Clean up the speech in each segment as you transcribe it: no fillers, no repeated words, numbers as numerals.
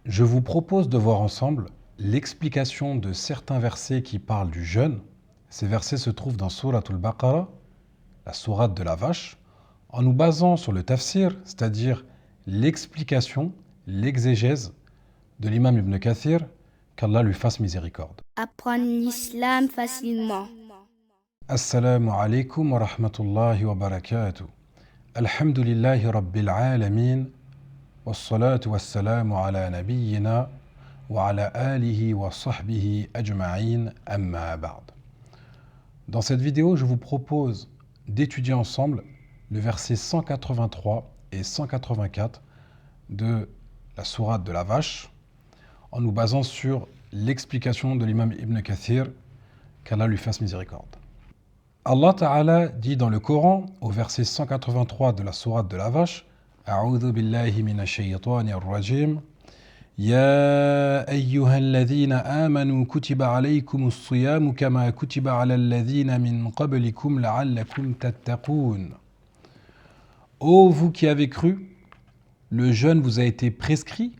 Je vous propose de voir ensemble l'explication de certains versets qui parlent du jeûne. Ces versets se trouvent dans Sourate al-Baqarah, la sourate de la vache, en nous basant sur le tafsir, c'est-à-dire l'explication, l'exégèse de l'imam Ibn Kathir, qu'Allah lui fasse miséricorde. Apprendre l'islam facilement. Assalamu alaikum wa rahmatullahi wa barakatuh. Alhamdulillahi rabbil alamin. Wassalatu wassalamu ala nabiyyina wa ala alihi wa sahbihi ajma'in amma ba'd. Dans cette vidéo, je vous propose d'étudier ensemble le verset 183 et 184 de la sourate de la vache, en nous basant sur l'explication de l'imam Ibn Kathir, qu'Allah lui fasse miséricorde. Allah Ta'ala dit dans le Coran, au verset 183 de la sourate de la vache, أعوذ بالله من الشيطان الرجيم يا أيها الذين آمنوا كتب عليكم الصيام كما كتب على الذين من قبلكم لعلكم تتقون. Ô vous qui avez cru, le jeûne vous a été prescrit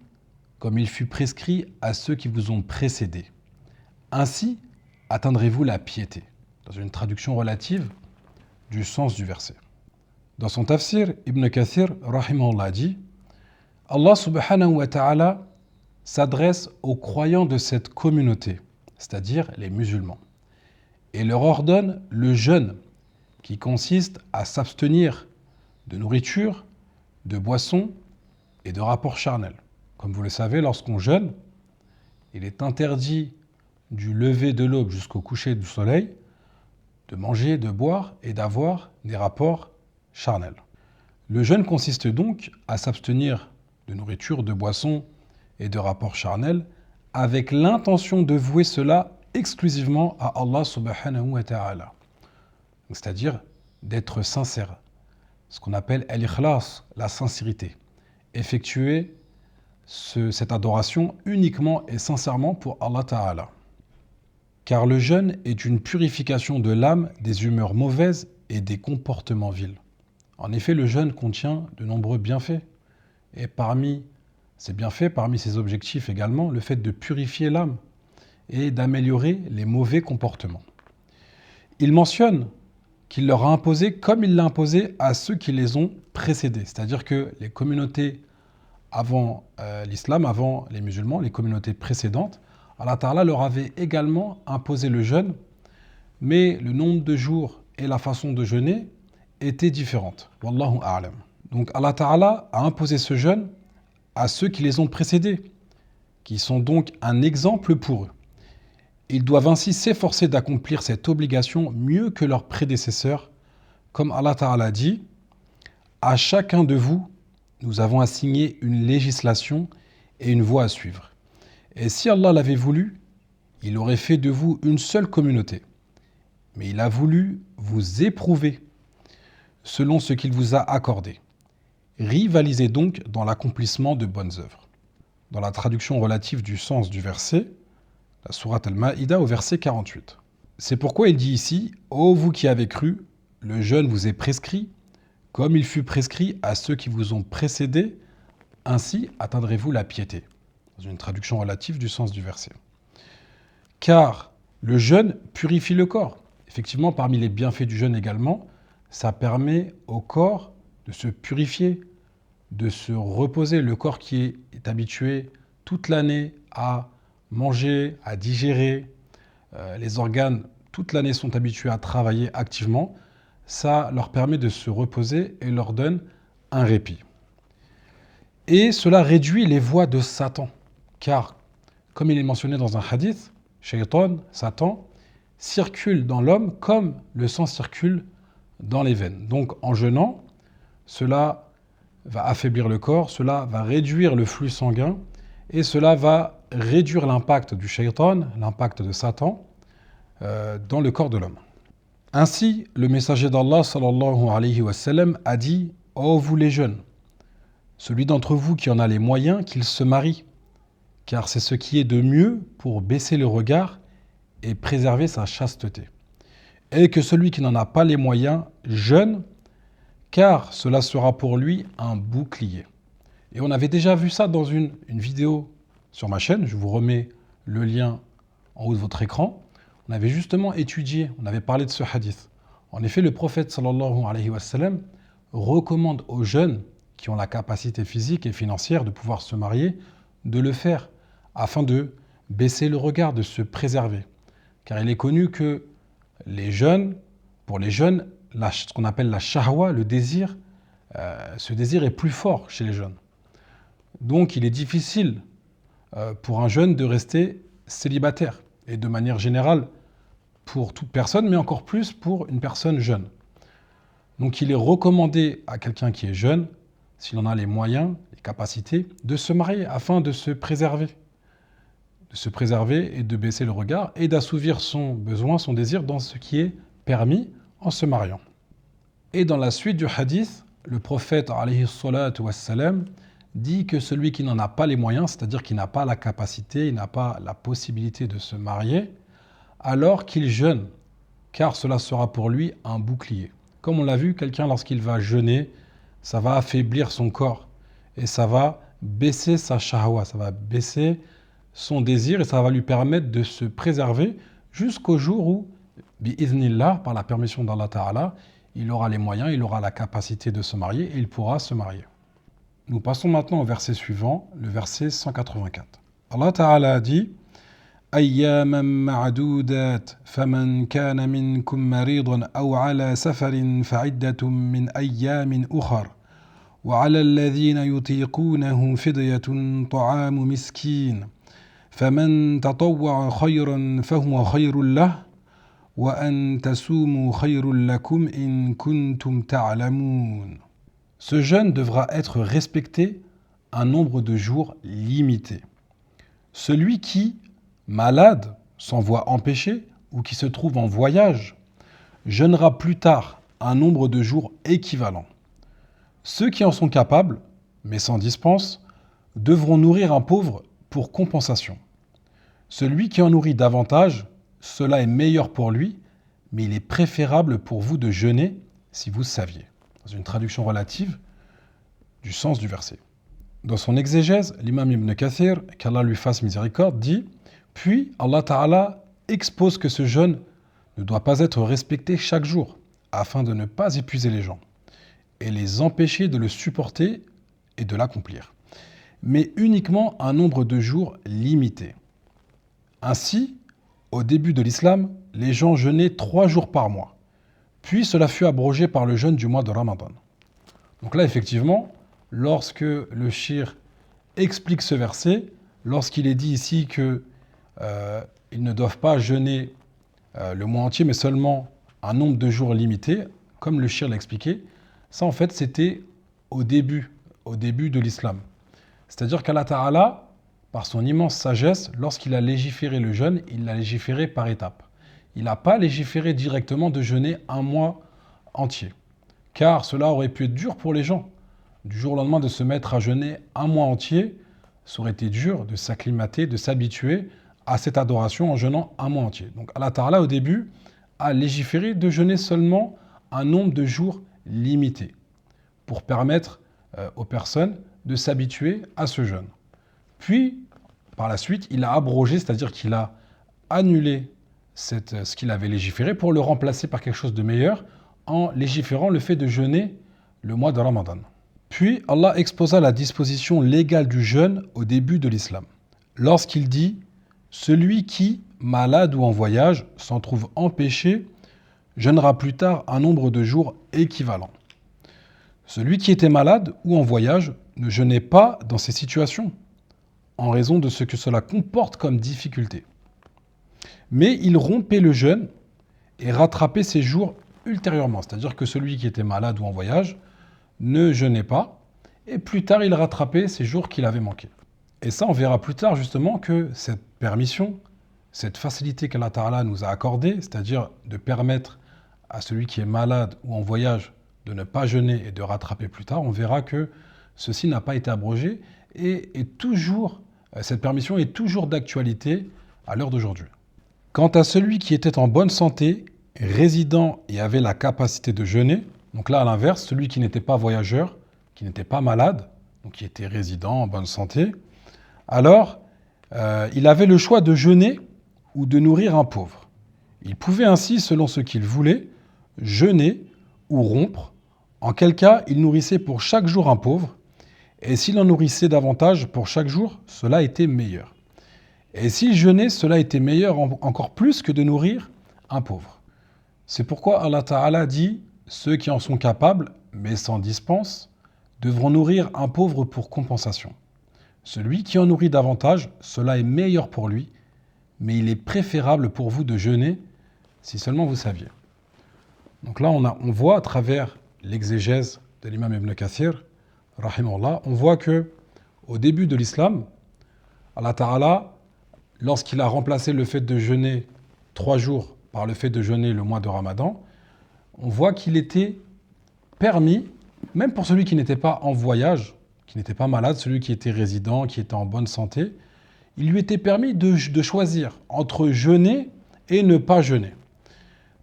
comme il fut prescrit à ceux qui vous ont précédés. Ainsi atteindrez-vous la piété. Dans une traduction relative du sens du verset. Dans son tafsir, Ibn Kathir, rahimahullah, dit Allah subhanahu wa ta'ala s'adresse aux croyants de cette communauté, c'est-à-dire les musulmans, et leur ordonne le jeûne, qui consiste à s'abstenir de nourriture, de boissons et de rapports charnels. Comme vous le savez, lorsqu'on jeûne, il est interdit du lever de l'aube jusqu'au coucher du soleil de manger, de boire et d'avoir des rapports charnels. Le jeûne consiste donc à s'abstenir de nourriture, de boissons et de rapports charnels avec l'intention de vouer cela exclusivement à Allah subhanahu wa ta'ala. C'est-à-dire d'être sincère. Ce qu'on appelle al-ikhlas, la sincérité. Effectuer cette adoration uniquement et sincèrement pour Allah ta'ala. Car le jeûne est une purification de l'âme des humeurs mauvaises et des comportements vils. En effet, le jeûne contient de nombreux bienfaits. Et parmi ces bienfaits, parmi ses objectifs également, le fait de purifier l'âme et d'améliorer les mauvais comportements. Il mentionne qu'il leur a imposé comme il l'a imposé à ceux qui les ont précédés. C'est-à-dire que les communautés avant l'islam, avant les musulmans, les communautés précédentes, Allah Ta'ala leur avait également imposé le jeûne, mais le nombre de jours et la façon de jeûner étaient différentes. Wallahu a'lam. Donc Allah Ta'ala a imposé ce jeûne à ceux qui les ont précédés, qui sont donc un exemple pour eux. Ils doivent ainsi s'efforcer d'accomplir cette obligation mieux que leurs prédécesseurs, comme Allah Ta'ala dit « À chacun de vous, nous avons assigné une législation et une voie à suivre. Et si Allah l'avait voulu, il aurait fait de vous une seule communauté. Mais il a voulu vous éprouver selon ce qu'il vous a accordé. Rivalisez donc dans l'accomplissement de bonnes œuvres. » Dans la traduction relative du sens du verset, la sourate Al-Ma'ida au verset 48. C'est pourquoi il dit ici « Ô vous qui avez cru, le jeûne vous est prescrit, comme il fut prescrit à ceux qui vous ont précédés, ainsi atteindrez-vous la piété. » Dans une traduction relative du sens du verset. Car le jeûne purifie le corps. Effectivement, parmi les bienfaits du jeûne également, ça permet au corps de se purifier, de se reposer. Le corps qui est habitué toute l'année à manger, à digérer, les organes toute l'année sont habitués à travailler activement, ça leur permet de se reposer et leur donne un répit. Et cela réduit les voies de Satan. Car, comme il est mentionné dans un hadith, Shaitan, Satan, circule dans l'homme comme le sang circule dans les veines. Donc en jeûnant, cela va affaiblir le corps, cela va réduire le flux sanguin et cela va réduire l'impact du Shaitan, l'impact de Satan, dans le corps de l'homme. Ainsi, le messager d'Allah sallallahu alayhi wa sallam a dit « Ô vous les jeunes, celui d'entre vous qui en a les moyens, qu'il se marie, car c'est ce qui est de mieux pour baisser le regard et préserver sa chasteté. Et que celui qui n'en a pas les moyens jeûne, car cela sera pour lui un bouclier. » Et on avait déjà vu ça dans une vidéo sur ma chaîne, je vous remets le lien en haut de votre écran, on avait justement étudié, on avait parlé de ce hadith. En effet, le prophète sallallahu alayhi wa sallam recommande aux jeunes qui ont la capacité physique et financière de pouvoir se marier, de le faire, afin de baisser le regard, de se préserver. Car il est connu que les jeunes, pour les jeunes, ce qu'on appelle la shahwa, le désir, ce désir est plus fort chez les jeunes. Donc il est difficile pour un jeune de rester célibataire, et de manière générale pour toute personne, mais encore plus pour une personne jeune. Donc il est recommandé à quelqu'un qui est jeune, s'il en a les moyens, les capacités, de se marier afin de se préserver. De se préserver et de baisser le regard et d'assouvir son besoin, son désir dans ce qui est permis en se mariant. Et dans la suite du hadith, le prophète alayhi salatu wassalam dit que celui qui n'en a pas les moyens, c'est-à-dire qui n'a pas la capacité, il n'a pas la possibilité de se marier, alors qu'il jeûne, car cela sera pour lui un bouclier. Comme on l'a vu, quelqu'un lorsqu'il va jeûner, ça va affaiblir son corps et ça va baisser sa shahwa, ça va baisser son désir et ça va lui permettre de se préserver jusqu'au jour où, bi-idhnillah, par la permission d'Allah Ta'ala, il aura les moyens, il aura la capacité de se marier et il pourra se marier. Nous passons maintenant au verset suivant, le verset 184. Allah Ta'ala a dit أياما معدودات فمن كان منكم مريضا أو على سفر فعدة من أيام أخر وعلى الذين يطيقونه فدية طعام مسكين فمن تطوع خيرا فهو خير له وأن تسوموا خير لكم إن كنتم تعلمون. Ce jeûne devra être respecté un nombre de jours limité. Celui qui, malade, s'en voit empêché ou qui se trouve en voyage, jeûnera plus tard un nombre de jours équivalent. Ceux qui en sont capables, mais sans dispense, devront nourrir un pauvre pour compensation. Celui qui en nourrit davantage, cela est meilleur pour lui, mais il est préférable pour vous de jeûner si vous saviez. Dans une traduction relative du sens du verset. Dans son exégèse, l'imam Ibn Kathir, qu'Allah lui fasse miséricorde, dit « Puis Allah Ta'ala expose que ce jeûne ne doit pas être respecté chaque jour, afin de ne pas épuiser les gens, et les empêcher de le supporter et de l'accomplir, mais uniquement un nombre de jours limité. Ainsi, au début de l'islam, les gens jeûnaient 3 jours par mois, puis cela fut abrogé par le jeûne du mois de Ramadan. » Donc là, effectivement, lorsque le shir explique ce verset, lorsqu'il est dit ici qu'ils ne doivent pas jeûner le mois entier, mais seulement un nombre de jours limité, comme le shir l'a expliqué, ça en fait c'était au début de l'islam. C'est-à-dire qu'Allah Ta'ala, par son immense sagesse, lorsqu'il a légiféré le jeûne, il l'a légiféré par étapes. Il n'a pas légiféré directement de jeûner un mois entier, car cela aurait pu être dur pour les gens. Du jour au lendemain de se mettre à jeûner un mois entier, ça aurait été dur de s'acclimater, de s'habituer à cette adoration en jeûnant un mois entier. Donc Allah Ta'ala au début a légiféré de jeûner seulement un nombre de jours limité pour permettre aux personnes de s'habituer à ce jeûne. Puis, par la suite, il a abrogé, c'est-à-dire qu'il a annulé ce qu'il avait légiféré pour le remplacer par quelque chose de meilleur en légiférant le fait de jeûner le mois de Ramadan. Puis Allah exposa la disposition légale du jeûne au début de l'islam, lorsqu'il dit « Celui qui, malade ou en voyage, s'en trouve empêché, jeûnera plus tard un nombre de jours équivalent. Celui qui était malade ou en voyage ne jeûnait pas dans ces situations, en raison de ce que cela comporte comme difficulté. Mais il rompait le jeûne et rattrapait ses jours ultérieurement. C'est-à-dire que celui qui était malade ou en voyage ne jeûnait pas, et plus tard il rattrapait ses jours qu'il avait manqués. Et ça, on verra plus tard justement que cette permission, cette facilité qu'Allah Ta'ala nous a accordée, c'est-à-dire de permettre à celui qui est malade ou en voyage de ne pas jeûner et de rattraper plus tard, on verra que ceci n'a pas été abrogé et cette permission est toujours d'actualité à l'heure d'aujourd'hui. Quant à celui qui était en bonne santé, résident et avait la capacité de jeûner, donc là à l'inverse, celui qui n'était pas voyageur, qui n'était pas malade, donc qui était résident en bonne santé, alors il avait le choix de jeûner ou de nourrir un pauvre. Il pouvait ainsi, selon ce qu'il voulait, jeûner ou rompre. En quel cas, il nourrissait pour chaque jour un pauvre, et s'il en nourrissait davantage pour chaque jour, cela était meilleur. Et s'il jeûnait, cela était meilleur encore plus que de nourrir un pauvre. C'est pourquoi Allah Ta'ala dit « Ceux qui en sont capables, mais sans dispense, devront nourrir un pauvre pour compensation. Celui qui en nourrit davantage, cela est meilleur pour lui, mais il est préférable pour vous de jeûner, si seulement vous saviez. » Donc là, on voit à travers l'exégèse de l'imam Ibn Kathir, rahimahullah, on voit que au début de l'islam, Allah Ta'ala, lorsqu'il a remplacé le fait de jeûner 3 jours par le fait de jeûner le mois de Ramadan, on voit qu'il était permis, même pour celui qui n'était pas en voyage, qui n'était pas malade, celui qui était résident, qui était en bonne santé, il lui était permis de choisir entre jeûner et ne pas jeûner.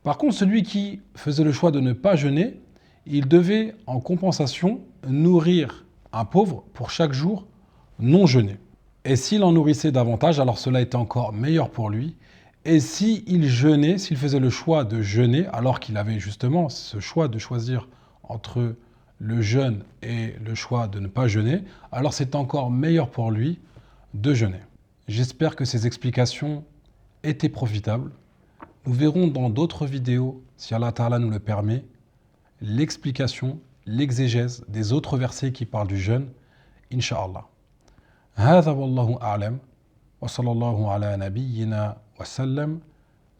Par contre, celui qui faisait le choix de ne pas jeûner, il devait, en compensation, nourrir un pauvre pour chaque jour non jeûné. Et s'il en nourrissait davantage, alors cela était encore meilleur pour lui. Et s'il jeûnait, s'il faisait le choix de jeûner, alors qu'il avait justement ce choix de choisir entre le jeûne et le choix de ne pas jeûner, alors c'est encore meilleur pour lui de jeûner. J'espère que ces explications étaient profitables. Nous verrons dans d'autres vidéos, si Allah Ta'ala nous le permet, l'explication, l'exégèse des autres versets qui parlent du jeûne, Inch'Allah. هذا والله أعلم وصلى الله على نبينا وسلم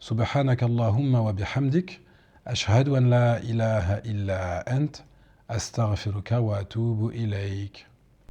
سبحانك اللهم وبحمدك أشهد أن لا إله إلا أنت أستغفرك وأتوب إليك